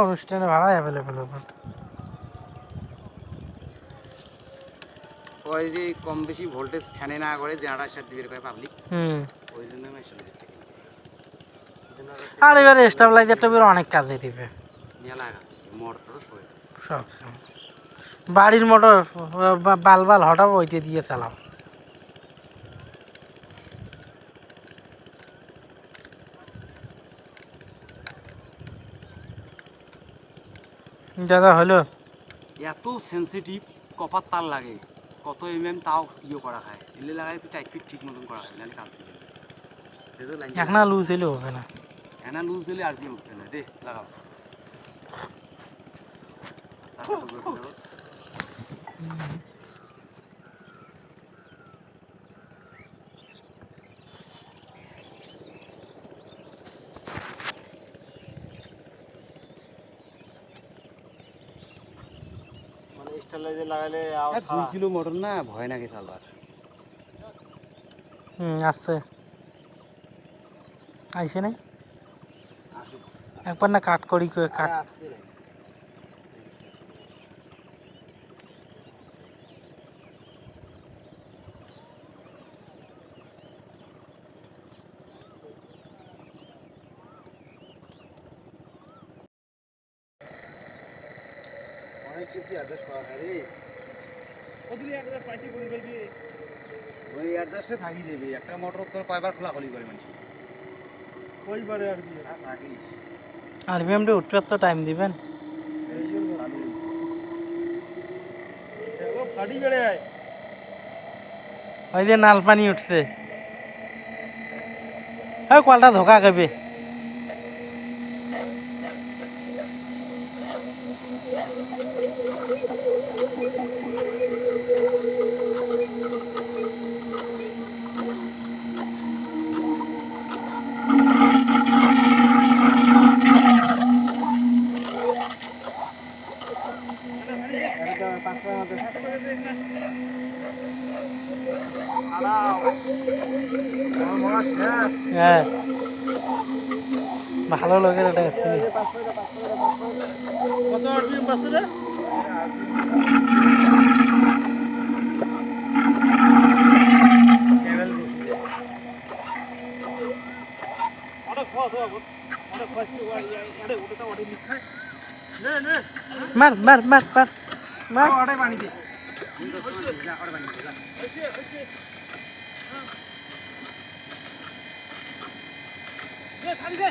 অনুষ্ঠানে ভাড়া অ্যাভেলেবেল হবে। ওই যে কম বেশি ভোল্টেজ ফ্যানে না করে জেনারেটর স্টার্ট দিবে কয় পাবলিক, ওই জন্য আমি স্টার্ট আর এবারে স্টেবিলাইজারটা বের অনেক কাজে দিবে। নিয়ে লাগা মোটর সব বাড়ির মোটর বাল বাল হঠাৎ ওইটা দিয়ে চালাও। দাদা হলো এত সেন্সিটিভ কপার তার লাগে, কত তাও করা খায়, এলে লাগাই টাইট ফিট ঠিক মতন করা হয়, কাজ দিবে এখন লুজ হলে হবে না, এনা লুজ হলে আর কি উঠবে না। দে লাগাও স্টেবিলাইজার লাগালে 2 কিলো মোটর না, ভয় নাকি চালবার। আছে আইসে নাই একবার না কাট করি কাট অনেক কিছু অ্যাডজাস্ট করা হয় রে, কতদিন অ্যাডজাস্ট পাইছি করে ফেলবি। ওই অ্যাডজাস্টে থাকি যাবে। একটা মোটর তোর কয়বার খোলা খোলি করে মানুষ কইবারে আর কি থাকিস। আরবিএমটা উঠতে তো টাইম দিবেন। ফাটি বেড়ে আয় ওই যে নাল পানি উঠছে, ওই কলটা ধোকা খাবে। হ্যাঁ ভালো লোকের এটা কত আরপিএম বাজছে রে? মার মার মার মার মার অর্ডার পানি দে, অর্ডার পানি দে।